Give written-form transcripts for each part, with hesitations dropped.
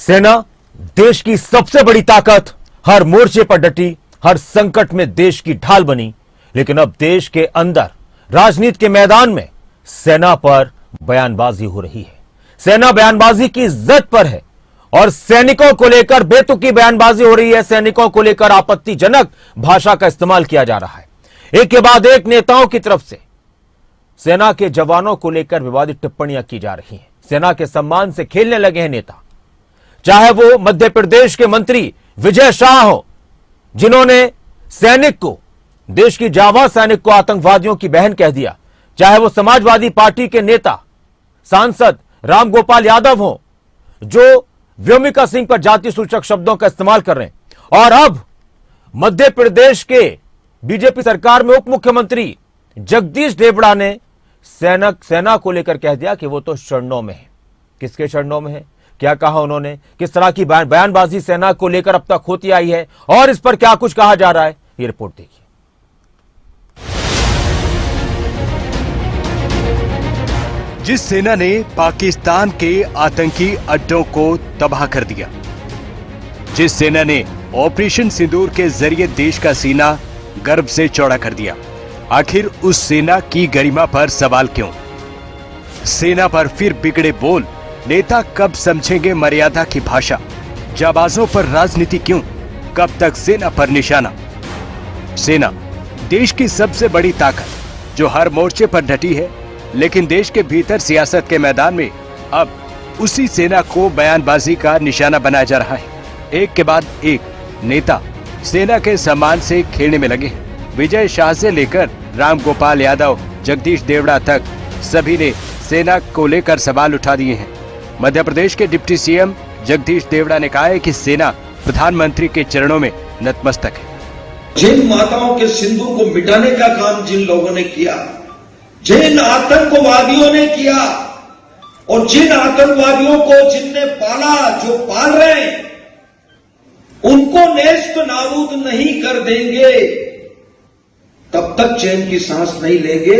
सेना देश की सबसे बड़ी ताकत, हर मोर्चे पर डटी, हर संकट में देश की ढाल बनी। लेकिन अब देश के अंदर राजनीति के मैदान में सेना पर बयानबाजी हो रही है। सेना बयानबाजी की जिद पर है और सैनिकों को लेकर बेतुकी बयानबाजी हो रही है। सैनिकों को लेकर आपत्तिजनक भाषा का इस्तेमाल किया जा रहा है। एक के बाद एक नेताओं की तरफ से सेना के जवानों को लेकर विवादित टिप्पणियां की जा रही हैं। सेना के सम्मान से खेलने लगे हैं नेता, चाहे वो मध्य प्रदेश के मंत्री विजय शाह हो, जिन्होंने सैनिक को, देश की जाबाज सैनिक को आतंकवादियों की बहन कह दिया, चाहे वो समाजवादी पार्टी के नेता सांसद रामगोपाल यादव हो, जो व्योमिका सिंह पर जाति सूचक शब्दों का इस्तेमाल कर रहे हैं, और अब मध्य प्रदेश के बीजेपी सरकार में उप मुख्यमंत्री जगदीश देवड़ा ने सेना को लेकर कह दिया कि वो तो शरणों में है। किसके शरणों में है, क्या कहा उन्होंने, किस तरह की बयानबाजी सेना को लेकर अब तक होती आई है और इस पर क्या कुछ कहा जा रहा है, ये रिपोर्ट देखिए। जिस सेना ने पाकिस्तान के आतंकी अड्डों को तबाह कर दिया, जिस सेना ने ऑपरेशन सिंदूर के जरिए देश का सीना गर्व से चौड़ा कर दिया, आखिर उस सेना की गरिमा पर सवाल क्यों? सेना पर फिर बिगड़े बोल, नेता कब समझेंगे मर्यादा की भाषा? जाबाजों पर राजनीति क्यों? कब तक सेना पर निशाना? सेना देश की सबसे बड़ी ताकत, जो हर मोर्चे पर डटी है, लेकिन देश के भीतर सियासत के मैदान में अब उसी सेना को बयानबाजी का निशाना बनाया जा रहा है। एक के बाद एक नेता सेना के सम्मान से खेलने में लगे हैं। विजय शाह से लेकर रामगोपाल यादव, जगदीश देवड़ा तक सभी ने सेना को लेकर सवाल उठा दिए हैं। मध्य प्रदेश के डिप्टी सीएम जगदीश देवड़ा ने कहा है कि सेना प्रधानमंत्री के चरणों में नतमस्तक है। जिन माताओं के सिंदूर को मिटाने का काम जिन लोगों ने किया, जिन आतंकवादियों ने किया, और जिन आतंकवादियों को जिनने पाला, जो पाल रहे हैं, उनको नेस्त नाबूद नहीं कर देंगे तब तक चैन की सांस नहीं लेंगे।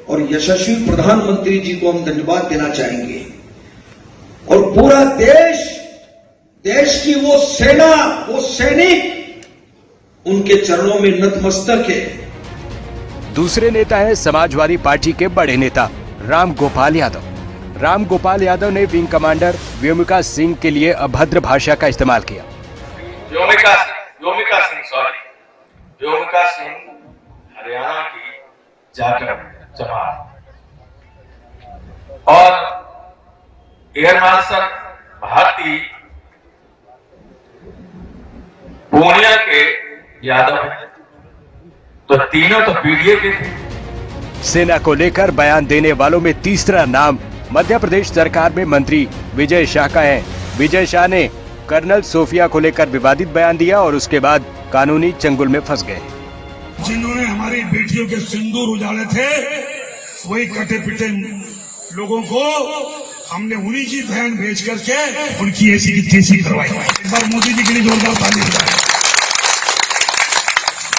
और यशस्वी प्रधानमंत्री जी को हम धन्यवाद देना चाहेंगे। और पूरा देश की वो सेना, वो सैनिक उनके चरणों में नतमस्तक है। दूसरे नेता है समाजवादी पार्टी के बड़े नेता रामगोपाल यादव। रामगोपाल यादव ने विंग कमांडर व्योमिका सिंह के लिए अभद्र भाषा का इस्तेमाल किया। व्योमिका सिंह हरियाणा की जाकर जमात और एयर मार्शल भारती पूर्णिया के यादव हैं, तो तीनों तो पीडीए के थे। सेना को लेकर बयान देने वालों में तीसरा नाम मध्य प्रदेश सरकार में मंत्री विजय शाह का है। विजय शाह ने कर्नल सोफिया को लेकर विवादित बयान दिया और उसके बाद कानूनी चंगुल में फंस गए। जिन्होंने हमारी बेटियों के सिंदूर उजाड़े थे, वही कटे पिटे लोगों को हमने उन्हीं की बहन भेज करके उनकी ऐसी की तैसी करवाई। एक बार मोदी जी के लिए जोरदार ताली बजाएं।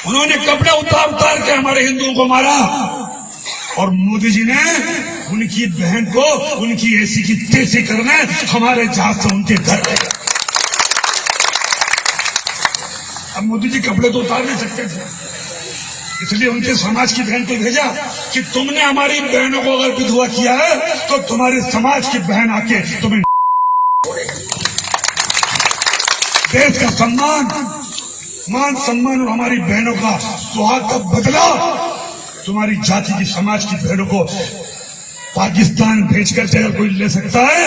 उन्होंने कपड़े उतार के हमारे हिंदुओं को मारा और मोदी जी ने उनकी बहन को उनकी ऐसी की तैसी करने हमारे जहाज से उनके घर गए। अब मोदी जी कपड़े तो उतार नहीं सकते थे, इसलिए उनके समाज की बहन को भेजा कि तुमने हमारी बहनों को अगर विधवा किया है तो तुम्हारे समाज की बहन आके तुम्हें देश का सम्मान, मान सम्मान और हमारी बहनों का सुहाग का बदला तुम्हारी जाति की, समाज की बहनों को पाकिस्तान भेजकर अगर कोई ले सकता है।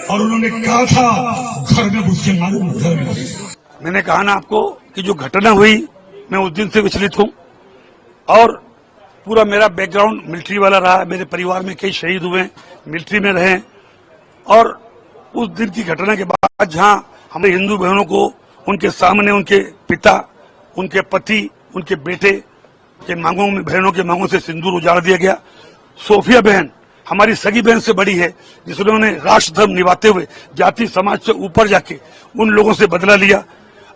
और उन्होंने कहा था घर में घुस के मालूम, घर में। मैंने कहा ना आपको कि जो घटना हुई, मैं उस दिन से विचलित हूं और पूरा मेरा बैकग्राउंड मिलिट्री वाला रहा। मेरे परिवार में कई शहीद हुए, मिलिट्री में रहे। और उस दिन की घटना के बाद जहां हमारे हिंदू बहनों को उनके सामने उनके पिता, उनके पति, उनके बेटे के मांगों में, बहनों के मांगों से सिंदूर उजाड़ दिया गया। सोफिया बहन हमारी सगी बहन से बड़ी है, जिन्होंने राष्ट्र धर्म निभाते हुए जाति समाज से ऊपर जाके उन लोगों से बदला लिया।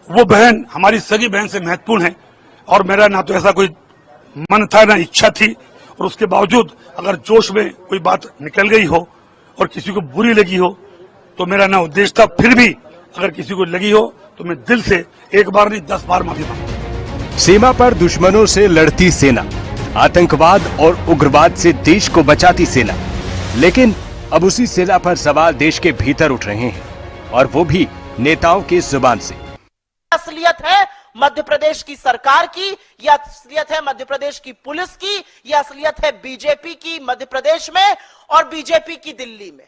वो बहन हमारी सगी बहन से महत्वपूर्ण है। और मेरा ना तो ऐसा कोई मन था, ना इच्छा थी, और उसके बावजूद अगर जोश में कोई बात निकल गई हो और किसी को बुरी लगी हो तो मेरा ना उद्देश्य था। फिर भी अगर किसी को लगी हो तो मैं दिल से एक बार नहीं 10 बार माफी मांगता। सीमा पर दुश्मनों से लड़ती सेना, आतंकवाद और उग्रवाद से देश को बचाती सेना, लेकिन अब उसी सेना पर सवाल देश के भीतर उठ रहे हैं और वो भी नेताओं की जुबान से। असलियत है मध्य प्रदेश की सरकार की, यह असलियत है मध्य प्रदेश की पुलिस की, यह असलियत है बीजेपी की मध्य प्रदेश में और बीजेपी की दिल्ली में।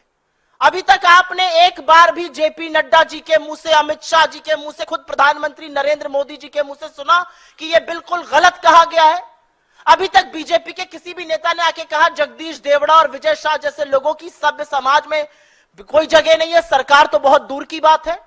अभी तक आपने एक बार भी जेपी नड्डा जी के मुंह से, अमित शाह जी के मुंह से, खुद प्रधानमंत्री नरेंद्र मोदी जी के मुंह से सुना कि यह बिल्कुल गलत कहा गया है? अभी तक बीजेपी के किसी भी नेता ने आके कहा जगदीश देवड़ा और विजय शाह जैसे लोगों की सभ्य समाज में कोई जगह नहीं है, सरकार तो बहुत दूर की बात है।